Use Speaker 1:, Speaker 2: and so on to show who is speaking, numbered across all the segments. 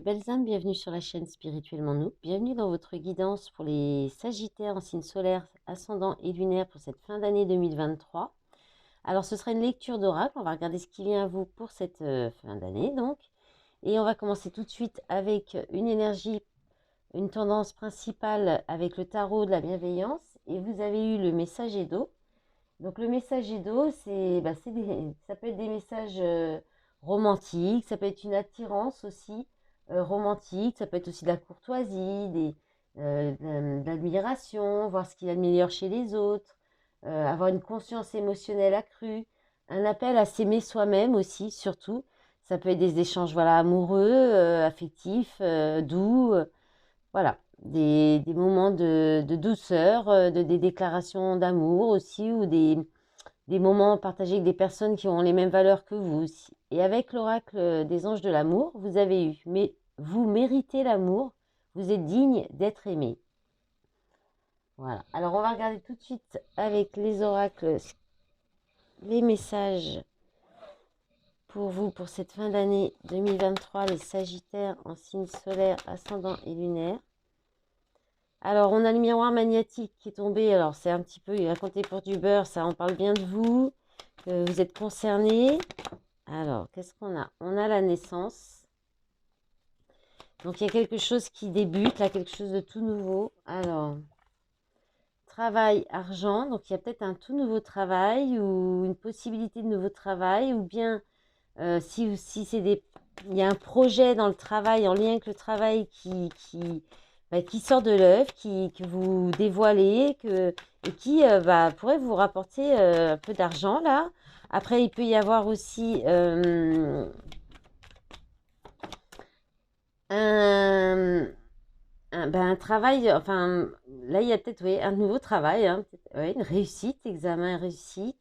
Speaker 1: belles âmes, bienvenue sur la chaîne Spirituellement Nous. Bienvenue dans votre guidance pour les Sagittaires en signe solaire, ascendant et lunaire pour cette fin d'année 2023. Alors ce sera une lecture d'oracle, on va regarder ce qui vient à vous pour cette fin d'année donc. Et on va commencer tout de suite avec une énergie, une tendance principale avec le tarot de la bienveillance. Et vous avez eu le messager d'eau. Donc le messager d'eau, ça peut être des messages romantiques, ça peut être une attirance aussi romantique, ça peut être aussi de la courtoisie, de l'admiration, voir ce qu'il y a de meilleur chez les autres, avoir une conscience émotionnelle accrue, un appel à s'aimer soi-même aussi, surtout. Ça peut être des échanges voilà, amoureux, affectifs, doux, voilà, des moments de douceur, des déclarations d'amour aussi, ou des moments partagés avec des personnes qui ont les mêmes valeurs que vous aussi. Et avec l'oracle des anges de l'amour, vous avez eu, mais vous méritez l'amour, vous êtes digne d'être aimé. Voilà, alors on va regarder tout de suite avec les oracles, les messages pour vous pour cette fin d'année 2023, les Sagittaires en signe solaire, ascendant et lunaire. Alors, on a le miroir magnétique qui est tombé. Alors, c'est un petit peu, il raconté pour du beurre, ça en parle bien de vous, que vous êtes concerné. Alors, qu'est-ce qu'on a? On a la naissance. Donc, il y a quelque chose qui débute, là, quelque chose de tout nouveau. Alors, travail, argent. Donc, il y a peut-être un tout nouveau travail ou une possibilité de nouveau travail. Ou bien, si c'est il y a un projet dans le travail, en lien avec le travail qui sort de l'œuvre, que vous dévoilez, et qui pourrait vous rapporter un peu d'argent là. Après, il peut y avoir aussi un travail, enfin là il y a peut-être un nouveau travail, hein, une réussite, examen réussite.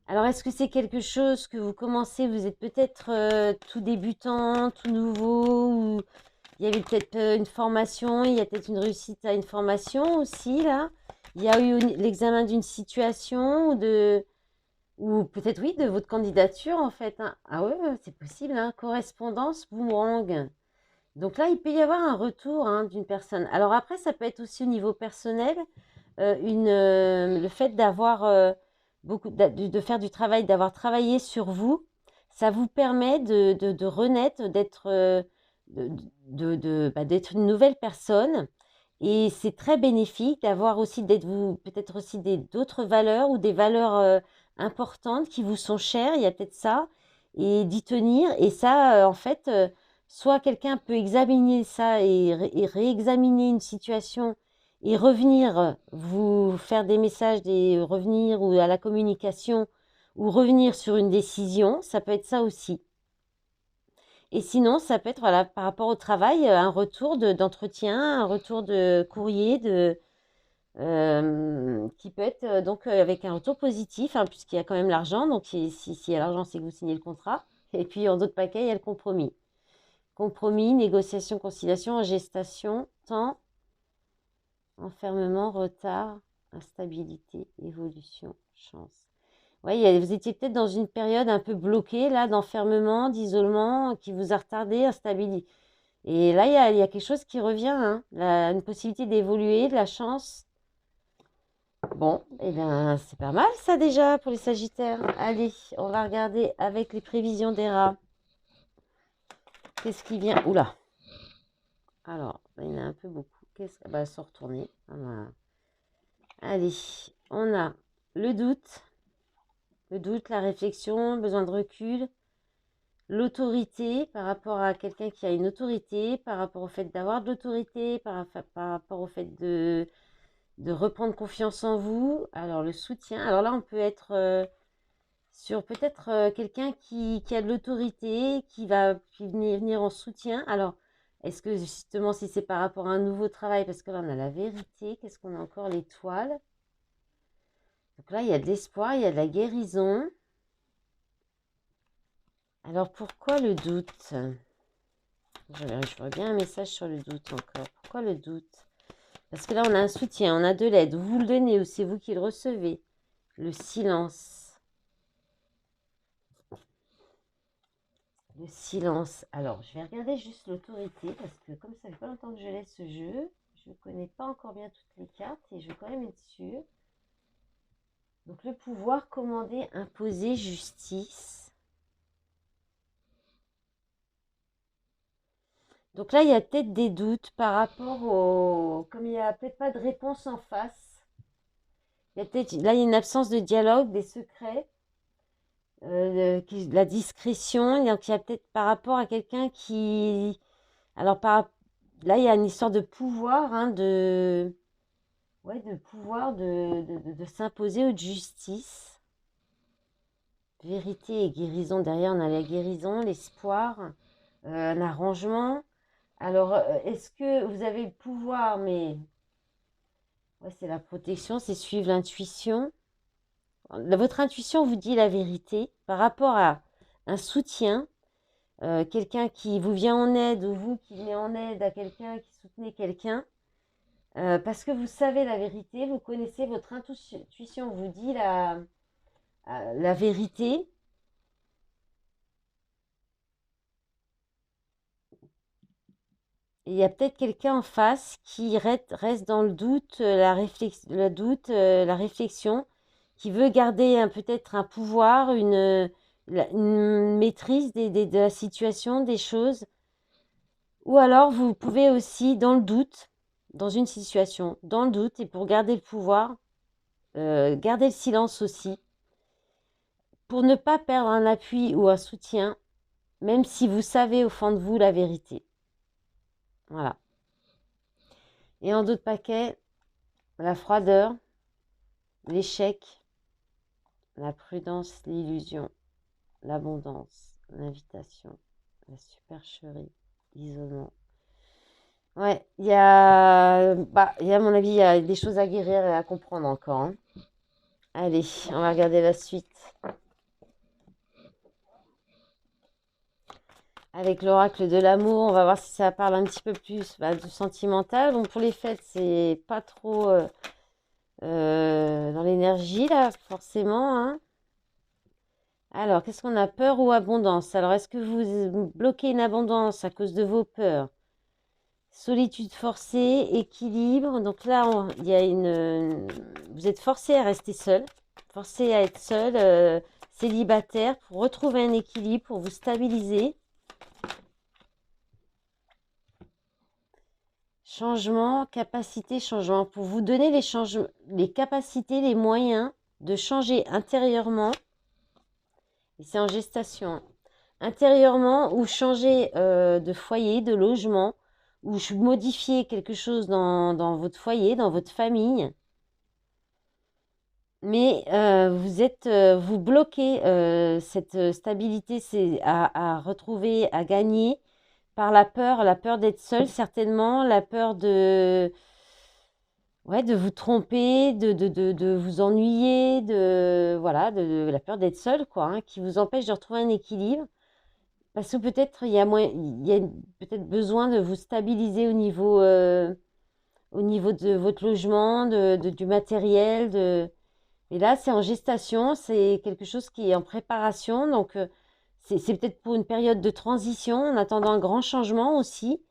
Speaker 1: Alors, est-ce que c'est quelque chose que vous commencez, vous êtes peut-être tout débutant, tout nouveau, ou il y avait peut-être une formation, il y a peut-être une réussite à une formation aussi, là. Il y a eu l'examen d'une situation ou peut-être oui, de votre candidature en fait, hein. Ah ouais, ouais, c'est possible, hein. Correspondance, boomerang. Donc là, il peut y avoir un retour hein, d'une personne. Alors après, ça peut être aussi au niveau personnel, le fait d'avoir de faire du travail, d'avoir travaillé sur vous, ça vous permet de renaître, de, d'être une nouvelle personne. Et c'est très bénéfique d'avoir aussi, d'être vous, peut-être aussi d'autres valeurs ou des valeurs importantes qui vous sont chères, il y a peut-être ça, et d'y tenir. Et ça, en fait, soit quelqu'un peut examiner ça et réexaminer une situation et revenir vous faire des messages, revenir ou à la communication ou revenir sur une décision, ça peut être ça aussi. Et sinon, ça peut être voilà, par rapport au travail, un retour d'entretien, un retour de courrier qui peut être donc avec un retour positif, hein, puisqu'il y a quand même l'argent. Donc, s'il y a l'argent, c'est que vous signez le contrat. Et puis, en d'autres paquets, il y a le compromis. Compromis, négociation, conciliation, gestation, temps, enfermement, retard, instabilité, évolution, chance. Oui, vous étiez peut-être dans une période un peu bloquée, là, d'enfermement, d'isolement, qui vous a retardé, instabilité. Et là, il y a quelque chose qui revient, hein, une possibilité d'évoluer, de la chance. Bon, eh bien, c'est pas mal ça déjà pour les Sagittaires. Allez, on va regarder avec les prévisions des rats. Qu'est-ce qui vient? Oula. Alors, il y en a un peu beaucoup. Elles sont retournées. Voilà. Allez, on a le doute, la réflexion, besoin de recul, l'autorité par rapport à quelqu'un qui a une autorité, par rapport au fait d'avoir de l'autorité, par rapport au fait de reprendre confiance en vous. Alors, le soutien. Alors là, on peut être sur peut-être quelqu'un qui a de l'autorité, qui va venir en soutien. Alors, est-ce que justement, si c'est par rapport à un nouveau travail, parce que là, on a la vérité, qu'est-ce qu'on a encore? L'étoile. Donc là, il y a de l'espoir, il y a de la guérison. Alors, pourquoi le doute? Je vois bien un message sur le doute encore. Pourquoi le doute? Parce que là, on a un soutien, on a de l'aide. Vous le donnez ou c'est vous qui le recevez. Le silence. Le silence. Alors, je vais regarder juste l'autorité parce que comme ça fait pas longtemps que je laisse ce jeu, je ne connais pas encore bien toutes les cartes et je veux quand même être sûre. Donc, le pouvoir, commander, imposer, justice. Donc là, il y a peut-être des doutes par rapport au... Comme il n'y a peut-être pas de réponse en face. Il y a peut-être... Là, il y a une absence de dialogue, des secrets. La discrétion, donc il y a peut-être par rapport à quelqu'un qui... Alors là, il y a une histoire de pouvoir, hein, ouais, de pouvoir de s'imposer ou de justice. Vérité et guérison. Derrière, on a la guérison, l'espoir, un arrangement. Alors, est-ce que vous avez le pouvoir, mais ouais, c'est la protection, c'est suivre l'intuition. Votre intuition vous dit la vérité par rapport à un soutien, quelqu'un qui vous vient en aide ou vous qui venez en aide à quelqu'un qui soutenez quelqu'un, parce que vous savez la vérité, vous connaissez votre intuition, vous dit la vérité. Et il y a peut-être quelqu'un en face qui reste dans le doute, la réflexion, qui veut garder peut-être un pouvoir, une maîtrise de la situation, des choses. Ou alors, vous pouvez aussi, dans le doute, dans une situation, dans le doute, et pour garder le pouvoir, garder le silence aussi, pour ne pas perdre un appui ou un soutien, même si vous savez au fond de vous la vérité. Voilà. Et en d'autres paquets, la froideur, l'échec, la prudence, l'illusion, l'abondance, l'invitation, la supercherie, l'isolement. Ouais, à mon avis, il y a des choses à guérir et à comprendre encore, hein. Allez, on va regarder la suite. Avec l'oracle de l'amour, on va voir si ça parle un petit peu plus du sentimental. Bon, pour les fêtes, c'est pas trop dans l'énergie, là, forcément, hein. Alors, qu'est-ce qu'on a? Peur ou abondance? Alors, est-ce que vous bloquez une abondance à cause de vos peurs? Solitude forcée, équilibre. Donc là, il y a vous êtes forcé à rester seul, forcé à être seul, célibataire, pour retrouver un équilibre, pour vous stabiliser. Changement, capacité, changement. Pour vous donner les capacités, les moyens de changer intérieurement. Et c'est en gestation. Intérieurement, ou changer de foyer, de logement, ou modifier quelque chose dans votre foyer, dans votre famille. Mais vous bloquez cette stabilité, c'est à retrouver, à gagner par la peur d'être seul certainement, la peur ouais, de vous tromper, de vous ennuyer, voilà, la peur d'être seul, quoi, hein, qui vous empêche de retrouver un équilibre. Parce que peut-être il y a peut-être besoin de vous stabiliser au niveau de votre logement, du matériel. Et là, c'est en gestation, c'est quelque chose qui est en préparation. Donc, c'est peut-être pour une période de transition, en attendant un grand changement aussi.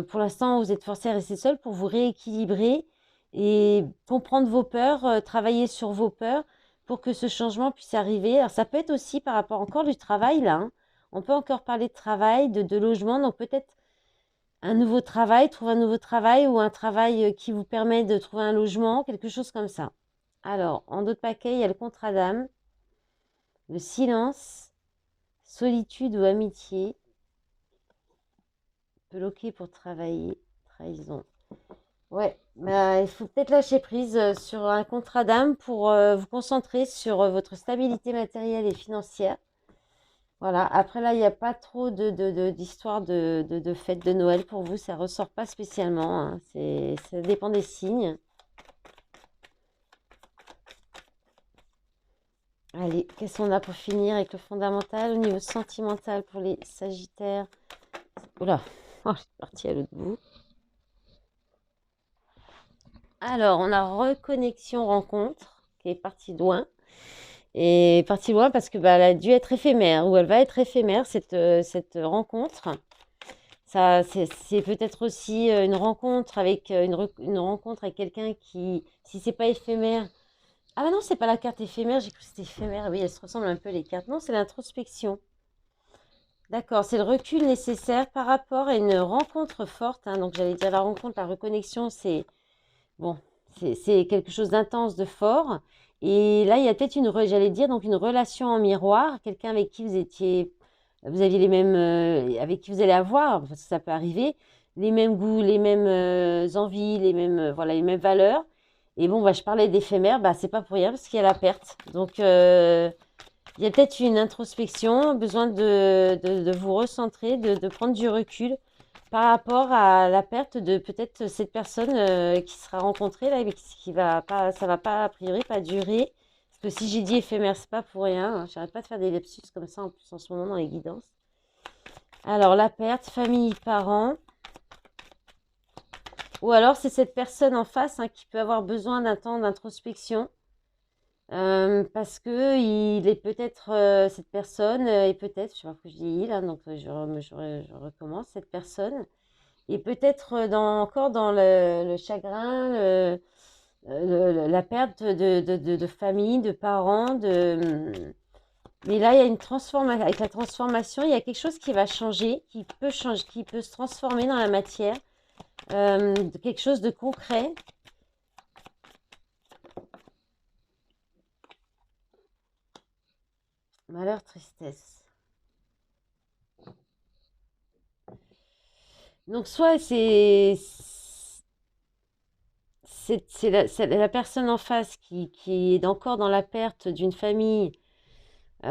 Speaker 1: Pour l'instant, vous êtes forcé à rester seul pour vous rééquilibrer et comprendre vos peurs, travailler sur vos peurs pour que ce changement puisse arriver. Alors, ça peut être aussi par rapport encore du travail, là, hein. On peut encore parler de travail, de logement. Donc, peut-être un nouveau travail, trouver un nouveau travail ou un travail qui vous permet de trouver un logement, quelque chose comme ça. Alors, en d'autres paquets, il y a le contrat d'âme, le silence, solitude ou amitié, bloqué pour travailler, trahison. Ouais, il faut peut-être lâcher prise sur un contrat d'âme pour vous concentrer sur votre stabilité matérielle et financière. Voilà, après là, il n'y a pas trop d'histoire de fête de Noël pour vous, ça ressort pas spécialement, hein. Ça dépend des signes. Allez, qu'est-ce qu'on a pour finir avec le fondamental au niveau sentimental pour les Sagittaires? Oula, oh, je suis partie à l'autre bout. Alors, on a reconnexion rencontre qui est partie loin. est partie loin parce que bah, elle a dû être éphémère, ou elle va être éphémère, cette rencontre. Ça, c'est peut-être aussi une rencontre avec une rencontre avec quelqu'un qui, si c'est pas éphémère. Ah bah non, c'est pas la carte éphémère, j'ai cru que c'était éphémère. Oui, elles se ressemblent un peu les cartes. Non, c'est l'introspection. D'accord, c'est le recul nécessaire par rapport à une rencontre forte, hein. Donc j'allais dire la rencontre, la reconnexion, c'est bon, c'est quelque chose d'intense, de fort. Et là, il y a peut-être j'allais dire, donc une relation en miroir, quelqu'un avec qui vous aviez les mêmes, avec qui vous allez avoir, parce que ça peut arriver, les mêmes goûts, les mêmes envies, les mêmes, voilà, les mêmes valeurs. Et bon, bah, je parlais d'éphémère, bah, c'est pas pour rien parce qu'il y a la perte. Donc, il y a peut-être une introspection, besoin de vous recentrer, de prendre du recul par rapport à la perte de peut-être cette personne qui sera rencontrée là, mais qui va pas, ça va pas a priori pas durer. Parce que si j'ai dit éphémère, c'est pas pour rien, hein. J'arrête pas de faire des lapsus comme ça en plus en ce moment dans les guidances. Alors la perte, famille, parents, ou alors c'est cette personne en face hein, qui peut avoir besoin d'un temps d'introspection. Parce que il est peut-être cette personne est peut-être, je sais pas que je dis il, hein, donc je recommence cette personne et peut-être encore dans le chagrin, la perte de famille, de parents, mais là il y a une transformation. Avec la transformation, il y a quelque chose qui va changer, qui peut se transformer dans la matière, de quelque chose de concret. Malheur, tristesse. Donc soit c'est la personne en face qui est encore dans la perte d'une famille ou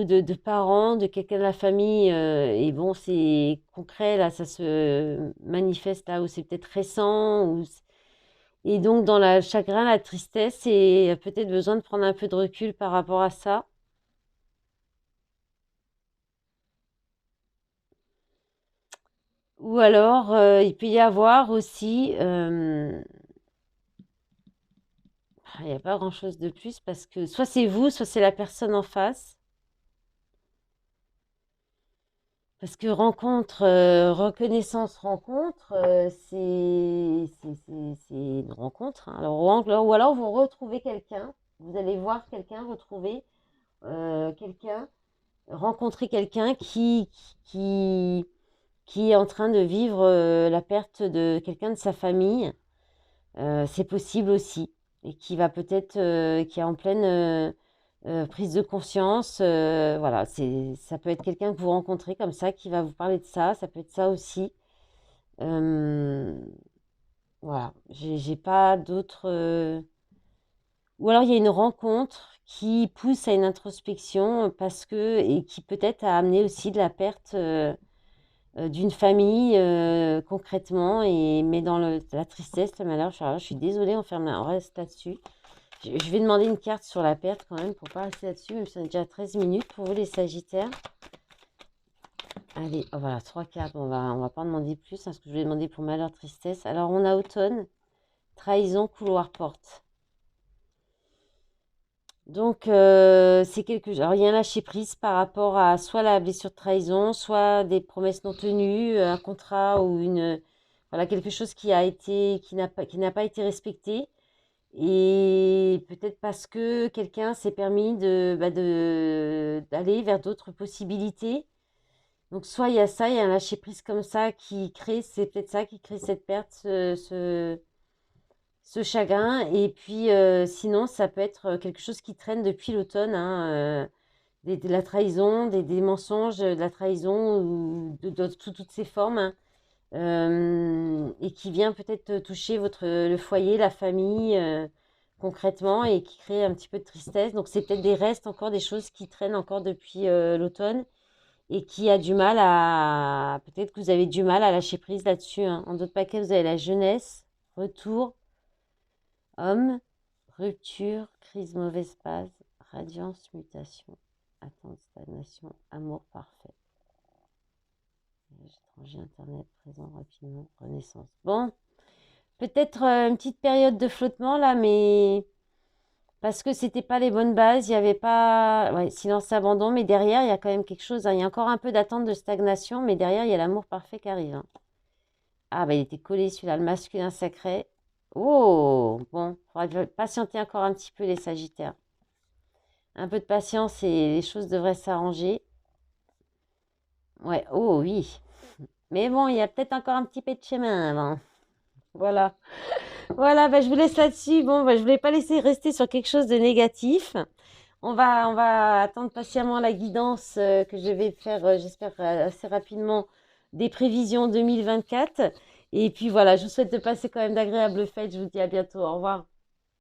Speaker 1: de parents, de quelqu'un de la famille. Et bon, c'est concret, là, ça se manifeste là où c'est peut-être récent. Et donc, dans le chagrin, la tristesse, et peut-être besoin de prendre un peu de recul par rapport à ça. Ou alors, il peut y avoir aussi, il n'y a pas grand-chose de plus parce que soit c'est vous, soit c'est la personne en face. Parce que reconnaissance, rencontre, c'est une rencontre, hein. Alors, ou alors vous retrouvez quelqu'un, vous allez voir quelqu'un, retrouver quelqu'un, rencontrer quelqu'un qui est en train de vivre la perte de quelqu'un de sa famille. C'est possible aussi. Et qui va peut-être, qui est en pleine prise de conscience. Voilà, ça peut être quelqu'un que vous rencontrez comme ça, qui va vous parler de ça. Ça peut être ça aussi. Euh, voilà, j'ai pas d'autres. Ou alors il y a une rencontre qui pousse à une introspection parce que, et qui peut-être a amené aussi de la perte d'une famille concrètement, mais dans la tristesse, le malheur. Je suis désolée, on reste là-dessus. Je vais demander une carte sur la perte quand même pour pas rester là-dessus, même si on est déjà à 13 minutes pour vous les Sagittaires. Allez, oh, voilà, 3 cartes. Bon, on va pas en demander plus, hein, parce que je vais demander pour malheur, tristesse. Alors, on a automne, trahison, couloir, porte. Donc, c'est quelque chose. Alors, il y a un lâcher-prise par rapport à soit la blessure de trahison, soit des promesses non tenues, un contrat ou voilà, quelque chose qui n'a pas été respecté. Et peut-être parce que quelqu'un s'est permis d'aller vers d'autres possibilités. Donc, soit il y a ça, il y a un lâcher-prise comme ça c'est peut-être ça qui crée cette perte, ce chagrin. Et puis, sinon, ça peut être quelque chose qui traîne depuis l'automne, hein, de la trahison, des mensonges, de la trahison, ou sous toutes ses formes, hein, et qui vient peut-être toucher le foyer, la famille, concrètement, et qui crée un petit peu de tristesse. Donc, c'est peut-être des restes encore, des choses qui traînent encore depuis l'automne et qui a du mal à. Peut-être que vous avez du mal à lâcher prise là-dessus, hein. En d'autres paquets, vous avez la jeunesse, retour, homme, rupture, crise, mauvaise passe, radiance, mutation, attente, stagnation, amour parfait. Étranger, internet, présent, rapidement, renaissance. Bon, peut-être une petite période de flottement là, mais parce que c'était pas les bonnes bases, il y avait pas, ouais, silence, abandon, mais derrière, il y a quand même quelque chose, hein. Il y a encore un peu d'attente de stagnation, mais derrière, il y a l'amour parfait qui arrive, hein. Ah, bah, il était collé celui-là, le masculin sacré. Oh, bon, faudra patienter encore un petit peu les Sagittaires. Un peu de patience et les choses devraient s'arranger. Ouais, oh oui. Mais bon, il y a peut-être encore un petit peu de chemin avant. Voilà. Voilà, bah, je vous laisse là-dessus. Bon, bah, je voulais pas laisser rester sur quelque chose de négatif. On va attendre patiemment la guidance que je vais faire, j'espère, assez rapidement des prévisions 2024. Et puis voilà, je vous souhaite de passer quand même d'agréables fêtes. Je vous dis à bientôt. Au revoir.